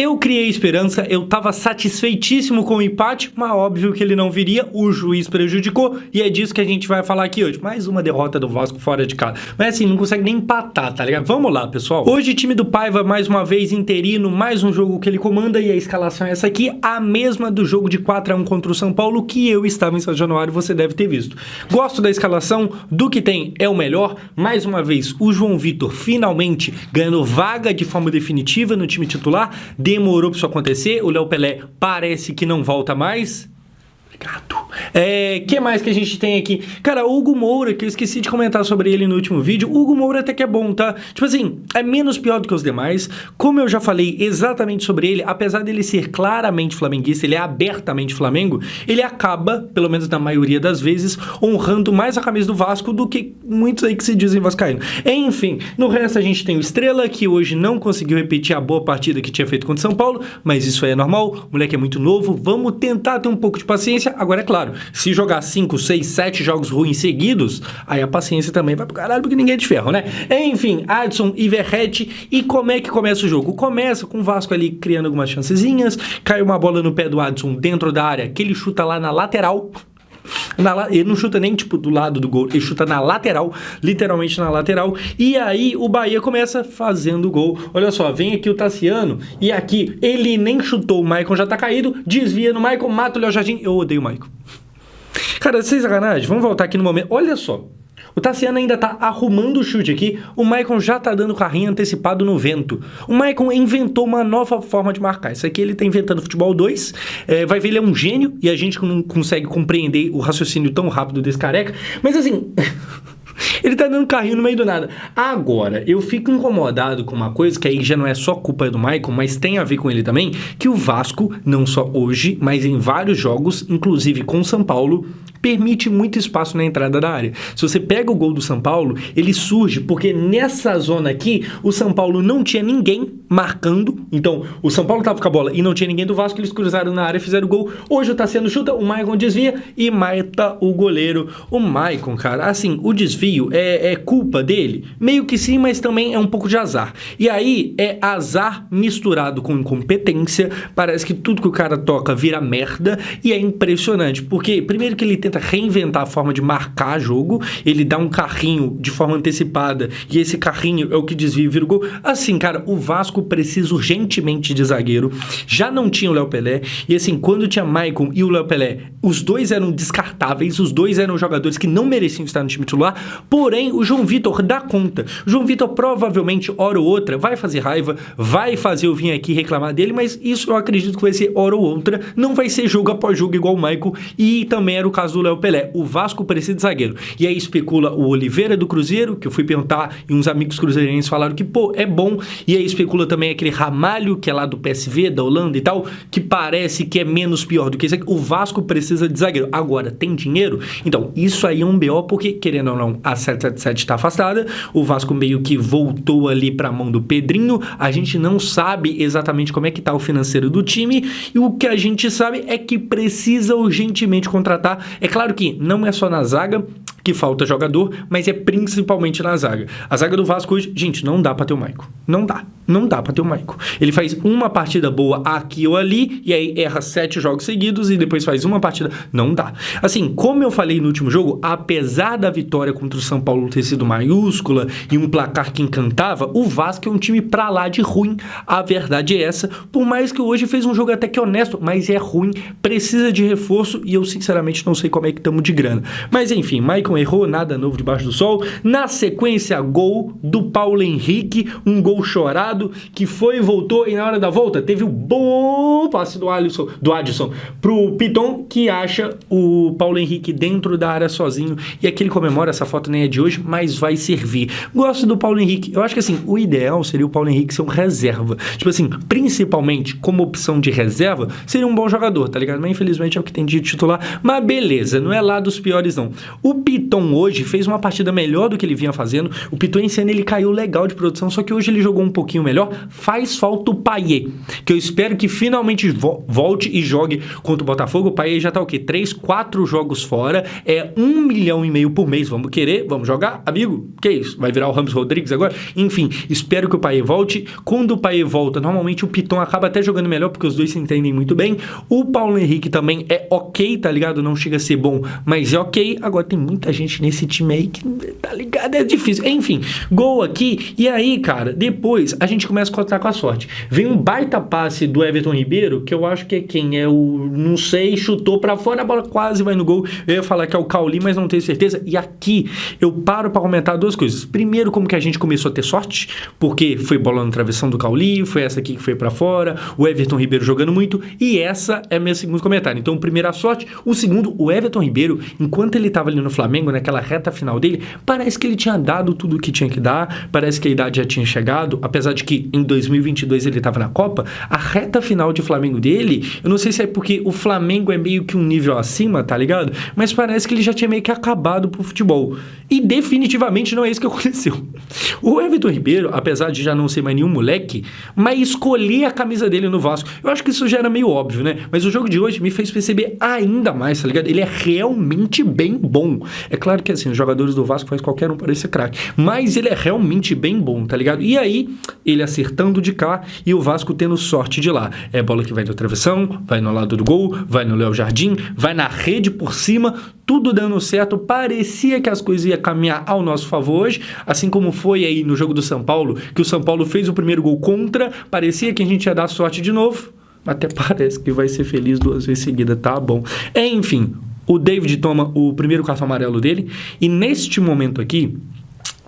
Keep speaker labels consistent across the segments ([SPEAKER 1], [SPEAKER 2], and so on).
[SPEAKER 1] Eu criei esperança, eu tava satisfeitíssimo com o empate, mas óbvio que ele não viria, o juiz prejudicou, e é disso que a gente vai falar aqui hoje. Mais uma derrota do Vasco fora de casa. Mas assim, não consegue nem empatar, tá ligado? Vamos lá, pessoal. Hoje, time do Paiva, mais uma vez, interino, mais um jogo que ele comanda, e a escalação é essa aqui, a mesma do jogo de 4-1 contra o São Paulo, que eu estava em São Januário, você deve ter visto. Gosto da escalação, do que tem é o melhor. Mais uma vez, o João Vitor finalmente ganhando vaga de forma definitiva no time titular. Demorou para isso acontecer, o Léo Pelé parece que não volta mais. Obrigado. Que mais que a gente tem aqui? Cara, o Hugo Moura, que eu esqueci de comentar sobre ele no último vídeo. O Hugo Moura até que é bom, tá? Tipo assim, é menos pior do que os demais. Como eu já falei exatamente sobre ele, apesar dele ser claramente flamenguista, ele é abertamente Flamengo, ele acaba, pelo menos na maioria das vezes, honrando mais a camisa do Vasco do que muitos aí que se dizem vascaíno. Enfim, no resto a gente tem o Estrela, que hoje não conseguiu repetir a boa partida que tinha feito contra o São Paulo, mas isso aí é normal, o moleque é muito novo, vamos tentar ter um pouco de paciência. Agora é claro, se jogar 5, 6, 7 jogos ruins seguidos, aí a paciência também vai pro caralho, porque ninguém é de ferro, né? Enfim, Adson e Verratti. E como é que começa o jogo? Começa com o Vasco ali criando algumas chancezinhas, cai uma bola no pé do Adson dentro da área, que ele chuta lá na lateral. Ele não chuta nem tipo do lado do gol, ele chuta na lateral, literalmente na lateral, e aí o Bahia começa fazendo o gol. Olha só, vem aqui o Tassiano, e aqui ele nem chutou, o Maicon já tá caído, desvia no Maicon, mata o Léo Jardim. Eu odeio o Maicon. Cara, sem sacanagem, vamos voltar aqui no momento. Olha só, o Tassiano ainda tá arrumando o chute aqui, o Maicon já tá dando carrinho antecipado no vento. O Maicon inventou uma nova forma de marcar. Isso aqui ele tá inventando futebol 2, vai ver, ele é um gênio, e a gente não consegue compreender o raciocínio tão rápido desse careca, mas assim... Ele tá dando carrinho no meio do nada. Agora, eu fico incomodado com uma coisa que aí já não é só culpa do Maicon, mas tem a ver com ele também, que o Vasco, não só hoje, mas em vários jogos, inclusive com o São Paulo, permite muito espaço na entrada da área. Se você pega o gol do São Paulo, ele surge porque nessa zona aqui, o São Paulo não tinha ninguém marcando. Então, o São Paulo tava com a bola e não tinha ninguém do Vasco, eles cruzaram na área e fizeram o gol. Hoje o Tassiano chuta, o Maicon desvia e mata o goleiro. O Maicon, cara, assim, o desvio é culpa dele? Meio que sim, mas também é um pouco de azar. E aí, é azar misturado com incompetência. Parece que tudo que o cara toca vira merda e é impressionante. Porque, primeiro que ele tenta reinventar a forma de marcar jogo, ele dá um carrinho de forma antecipada e esse carrinho é o que desvia e vira o gol. Assim, cara, o Vasco precisa urgentemente de zagueiro. Já não tinha o Léo Pelé e assim, quando tinha Maicon e o Léo Pelé, os dois eram descartáveis, os dois eram jogadores que não mereciam estar no time titular, porém o João Vitor dá conta. O João Vitor provavelmente, hora ou outra, vai fazer raiva, vai fazer eu vir aqui reclamar dele, mas isso eu acredito que vai ser hora ou outra, não vai ser jogo após jogo igual o Maicon, e também era o caso do Léo Pelé. O Vasco precisa de zagueiro. E aí especula o Oliveira do Cruzeiro, que eu fui perguntar e uns amigos cruzeirenses falaram que, pô, é bom. E aí especula também aquele Ramalho, que é lá do PSV, da Holanda e tal, que parece que é menos pior do que esse aqui. O Vasco precisa de zagueiro. Agora, tem dinheiro? Então, isso aí é um BO, porque, querendo ou não, a 777 está afastada. O Vasco meio que voltou ali pra mão do Pedrinho. A gente não sabe exatamente como é que tá o financeiro do time. E o que a gente sabe é que precisa urgentemente contratar. É claro que não é só na zaga que falta jogador, mas é principalmente na zaga. A zaga do Vasco hoje, gente, não dá pra ter o Maicon. Não dá pra ter o Maicon. Ele faz uma partida boa aqui ou ali, e aí erra 7 jogos seguidos, e depois faz uma partida... Não dá. Assim, como eu falei no último jogo, apesar da vitória contra o São Paulo ter sido maiúscula e um placar que encantava, o Vasco é um time pra lá de ruim. A verdade é essa. Por mais que hoje fez um jogo até que honesto, mas é ruim, precisa de reforço, e eu sinceramente não sei como é que estamos de grana. Mas enfim, Maicon errou, nada novo debaixo do sol. Na sequência, gol do Paulo Henrique, um gol chorado, que foi e voltou, e na hora da volta teve o bom passe do Adson pro Piton, que acha o Paulo Henrique dentro da área sozinho, e aqui ele comemora. Essa foto nem é de hoje, mas vai servir. Gosto do Paulo Henrique. Eu acho que assim, o ideal seria o Paulo Henrique ser um reserva. Tipo assim, principalmente como opção de reserva, seria um bom jogador, tá ligado? Mas infelizmente é o que tem de titular. Mas beleza, não é lá dos piores não. O Piton Piton hoje fez uma partida melhor do que ele vinha fazendo. O Piton esse ano ele caiu legal de produção, só que hoje ele jogou um pouquinho melhor. Faz falta o Payet, que eu espero que finalmente volte e jogue contra o Botafogo. O Payet já tá o quê? 3, 4 jogos fora, 1,5 milhão por mês. Vamos querer? Vamos jogar? Amigo, que isso? Vai virar o Ramos Rodrigues agora? Enfim, espero que o Payet volte. Quando o Payet volta, normalmente o Piton acaba até jogando melhor, porque os dois se entendem muito bem. O Paulo Henrique também é ok, tá ligado? Não chega a ser bom, mas é ok. Agora tem muita gente nesse time aí que, tá ligado? É difícil. Enfim, gol aqui. E aí, cara, depois a gente começa a contar com a sorte. Vem um baita passe do Everton Ribeiro, que eu acho que é quem? É o, não sei, chutou pra fora, a bola quase vai no gol. Eu ia falar que é o Cauli, mas não tenho certeza. E aqui eu paro pra comentar duas coisas. Primeiro, como que a gente começou a ter sorte, porque foi bola na travessão do Cauli, foi essa aqui que foi pra fora, o Everton Ribeiro jogando muito, e essa é meu segundo comentário. Então, primeiro a sorte. O segundo, o Everton Ribeiro, enquanto ele tava ali no Flamengo, naquela reta final dele, parece que ele tinha dado tudo o que tinha que dar, parece que a idade já tinha chegado, apesar de que em 2022 ele tava na Copa, a reta final de Flamengo dele, eu não sei se é porque o Flamengo é meio que um nível acima, tá ligado? Mas parece que ele já tinha meio que acabado pro futebol. E definitivamente não é isso que aconteceu. O Everton Ribeiro, apesar de já não ser mais nenhum moleque, mas escolher a camisa dele no Vasco, eu acho que isso já era meio óbvio, né? Mas o jogo de hoje me fez perceber ainda mais, tá ligado? Ele é realmente bem bom. É claro que assim, os jogadores do Vasco faz qualquer um parecer craque, mas ele é realmente bem bom, tá ligado? E aí, ele acertando de cá e o Vasco tendo sorte de lá. É bola que vai na travessão, vai no lado do gol, vai no Léo Jardim, vai na rede por cima, tudo dando certo. Parecia que as coisas iam caminhar ao nosso favor hoje, assim como foi aí no jogo do São Paulo, que o São Paulo fez o primeiro gol contra, parecia que a gente ia dar sorte de novo, até parece que vai ser feliz 2 vezes seguidas, tá bom. Enfim, o David toma o primeiro cartão amarelo dele, e neste momento aqui,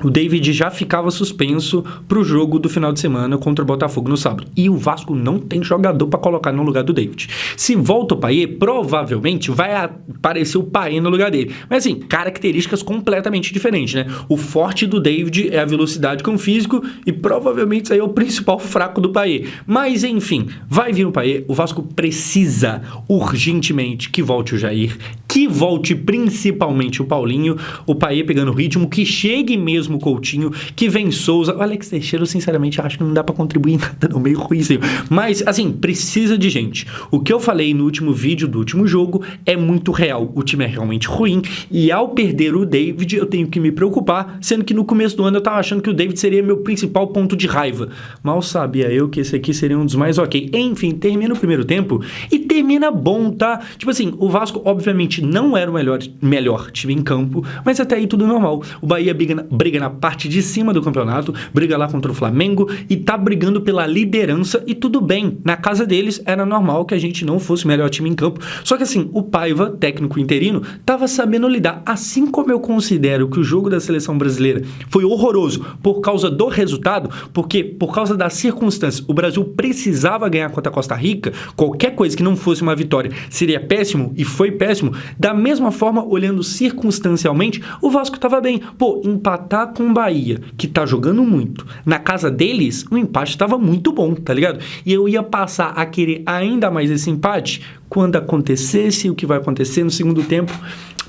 [SPEAKER 1] o David já ficava suspenso pro jogo do final de semana contra o Botafogo no sábado. E o Vasco não tem jogador para colocar no lugar do David. Se volta o Payet, provavelmente vai aparecer o Payet no lugar dele. Mas assim, características completamente diferentes, né? O forte do David é a velocidade com o físico e provavelmente isso aí é o principal fraco do Payet. Mas enfim, vai vir o Payet. O Vasco precisa urgentemente que volte o Jair, que volte principalmente o Paulinho, o Payet pegando ritmo, que chegue mesmo o Coutinho, que vem Souza. O Alex Teixeira, eu sinceramente acho que não dá pra contribuir em nada, não, meio ruimzinho. Mas, assim, precisa de gente. O que eu falei no último vídeo do último jogo é muito real. O time é realmente ruim e ao perder o David, eu tenho que me preocupar, sendo que no começo do ano eu tava achando que o David seria meu principal ponto de raiva. Mal sabia eu que esse aqui seria um dos mais ok. Enfim, termina o primeiro tempo e termina bom, tá? Tipo assim, o Vasco, obviamente, não era o melhor time em campo, mas até aí tudo normal. O Bahia briga na parte de cima do campeonato, briga lá contra o Flamengo e tá brigando pela liderança e tudo bem. Na casa deles era normal que a gente não fosse o melhor time em campo. Só que assim, o Paiva, técnico interino, tava sabendo lidar. Assim como eu considero que o jogo da seleção brasileira foi horroroso por causa do resultado, porque por causa das circunstâncias, o Brasil precisava ganhar contra a Costa Rica, qualquer coisa que não fosse uma vitória seria péssimo e foi péssimo. Da mesma forma, olhando circunstancialmente, o Vasco tava bem. Pô, empatar com o Bahia, que tá jogando muito, na casa deles, o empate tava muito bom, tá ligado? E eu ia passar a querer ainda mais esse empate quando acontecesse o que vai acontecer no segundo tempo.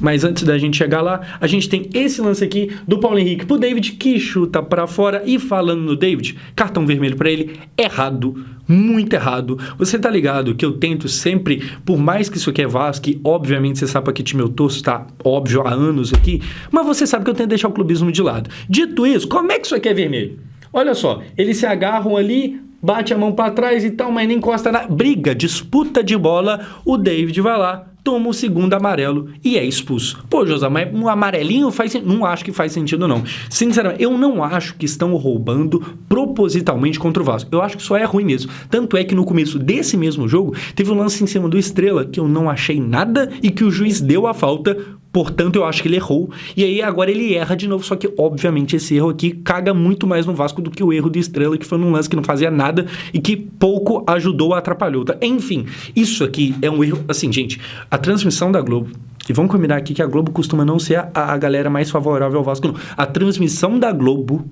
[SPEAKER 1] Mas antes da gente chegar lá, a gente tem esse lance aqui do Paulo Henrique pro David, que chuta pra fora. E falando no David, cartão vermelho pra ele, errado, muito errado. Você tá ligado que eu tento sempre, por mais que isso aqui é Vasco, e obviamente você sabe pra que time eu torço, tá óbvio há anos aqui, mas você sabe que eu tento deixar o clubismo de lado. Dito isso, como é que isso aqui é vermelho? Olha só, eles se agarram ali, bate a mão pra trás e tal, mas nem encosta na briga, disputa de bola, o David vai lá, toma o segundo amarelo e é expulso. Pô, José, mas um amarelinho faz sentido? Não acho que faz sentido, não. Sinceramente, eu não acho que estão roubando propositalmente contra o Vasco. Eu acho que só é ruim mesmo. Tanto é que no começo desse mesmo jogo, teve um lance em cima do Estrela que eu não achei nada e que o juiz deu a falta. Portanto, eu acho que ele errou. E aí, agora ele erra de novo. Só que, obviamente, esse erro aqui caga muito mais no Vasco do que o erro do Estrela, que foi num lance que não fazia nada e que pouco ajudou ou atrapalhou, tá? Enfim, isso aqui é um erro... Assim, gente, a transmissão da Globo... E vamos combinar aqui que a Globo costuma não ser a galera mais favorável ao Vasco, não. A transmissão da Globo,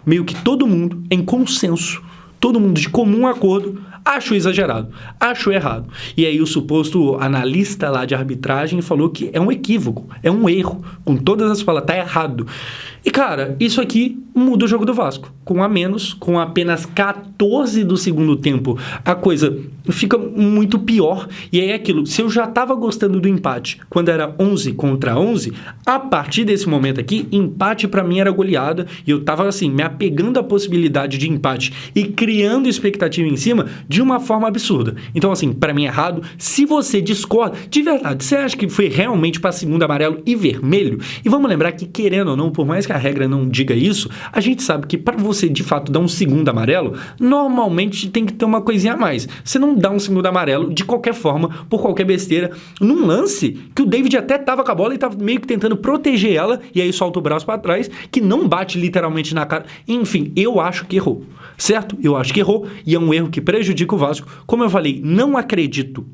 [SPEAKER 1] meio que todo mundo, em consenso, todo mundo de comum acordo, acho exagerado, acho errado. E aí o suposto analista lá de arbitragem falou que é um equívoco, é um erro, com todas as palavras, tá errado. E cara, isso aqui muda o jogo do Vasco. Com a menos, com apenas 14 do segundo tempo, a coisa fica muito pior. E aí é aquilo, se eu já estava gostando do empate quando era 11 contra 11, a partir desse momento aqui, empate para mim era goleada. E eu tava assim, me apegando à possibilidade de empate e criando expectativa em cima de uma forma absurda. Então assim, para mim é errado. Se você discorda, de verdade, você acha que foi realmente para segundo amarelo e vermelho? E vamos lembrar que, querendo ou não, por mais que a regra não diga isso, a gente sabe que para você de fato dar um segundo amarelo, normalmente tem que ter uma coisinha a mais. Você não dá um segundo amarelo de qualquer forma, por qualquer besteira, num lance que o David até tava com a bola e tava meio que tentando proteger ela, e aí solta o braço para trás, que não bate literalmente na cara. Enfim, eu acho que errou, certo? Eu acho que errou, e é um erro que prejudica o Vasco. Como eu falei, não acredito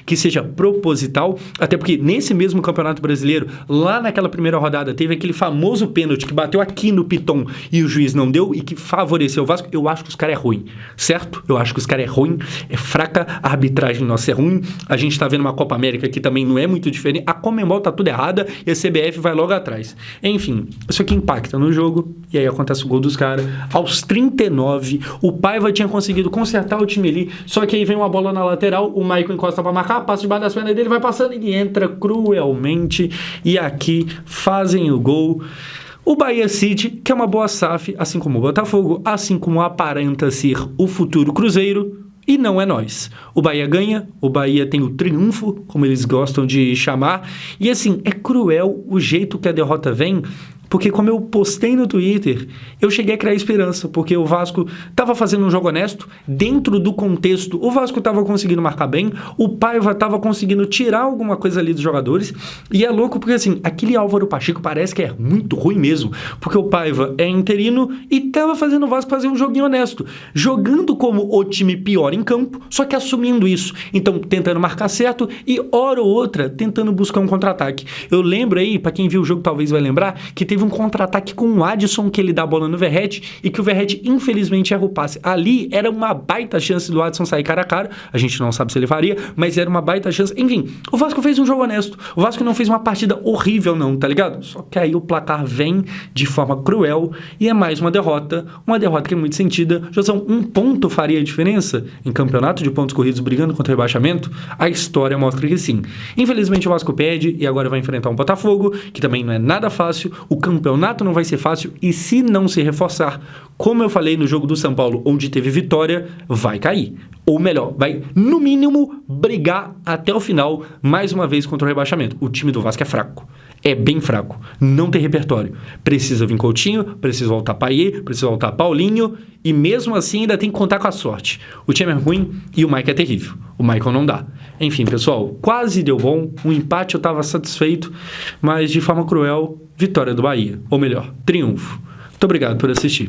[SPEAKER 1] que seja proposital, até porque nesse mesmo Campeonato Brasileiro, lá naquela primeira rodada, teve aquele famoso pênalti que bateu aqui no Piton e o juiz não deu e que favoreceu o Vasco. Eu acho que os caras é ruim, certo? Eu acho que os caras é ruim, é fraca, a arbitragem nossa é ruim, a gente tá vendo uma Copa América que também não é muito diferente, a Conmebol tá tudo errada e a CBF vai logo atrás. Enfim, isso aqui impacta no jogo e aí acontece o gol dos caras. Aos 39, o Paiva tinha conseguido consertar o time ali, só que aí vem uma bola na lateral, o Maicon encosta pra marcar, passa debaixo das pernas dele, vai passando e entra cruelmente e aqui fazem o gol. O Bahia City, que é uma boa SAF, assim como o Botafogo, assim como aparenta ser o futuro Cruzeiro, e não é nós. O Bahia ganha, o Bahia tem o triunfo, como eles gostam de chamar, e assim, é cruel o jeito que a derrota vem, porque como eu postei no Twitter, eu cheguei a criar esperança, porque o Vasco estava fazendo um jogo honesto, dentro do contexto, o Vasco estava conseguindo marcar bem, o Paiva estava conseguindo tirar alguma coisa ali dos jogadores, e é louco porque assim, aquele Álvaro Pacheco parece que é muito ruim mesmo, porque o Paiva é interino e estava fazendo o Vasco fazer um joguinho honesto, jogando como o time pior em campo, só que assumindo isso, então tentando marcar certo e hora ou outra tentando buscar um contra-ataque. Eu lembro aí, para quem viu o jogo talvez vai lembrar, que teve um contra-ataque com o Adson, que ele dá a bola no Verratti e que o Verratti infelizmente erra o passe. Ali era uma baita chance do Adson sair cara a cara, a gente não sabe se ele faria, mas era uma baita chance. Enfim, o Vasco fez um jogo honesto, o Vasco não fez uma partida horrível não, tá ligado? Só que aí o placar vem de forma cruel e é mais uma derrota que é muito sentida. Josão, um ponto faria a diferença em campeonato de pontos corridos brigando contra o rebaixamento? A história mostra que sim. Infelizmente o Vasco perde e agora vai enfrentar um Botafogo, que também não é nada fácil, o campeonato não vai ser fácil e se não se reforçar, como eu falei no jogo do São Paulo, onde teve vitória, vai cair. Ou melhor, vai, no mínimo, brigar até o final, mais uma vez, contra o rebaixamento. O time do Vasco é fraco. É bem fraco. Não tem repertório. Precisa vir Coutinho, precisa voltar Payet, precisa voltar Paulinho, e mesmo assim ainda tem que contar com a sorte. O time é ruim e o Mike é terrível. O Michael não dá. Enfim, pessoal, quase deu bom. Um empate eu estava satisfeito, mas de forma cruel, vitória do Bahia. Ou melhor, triunfo. Muito obrigado por assistir.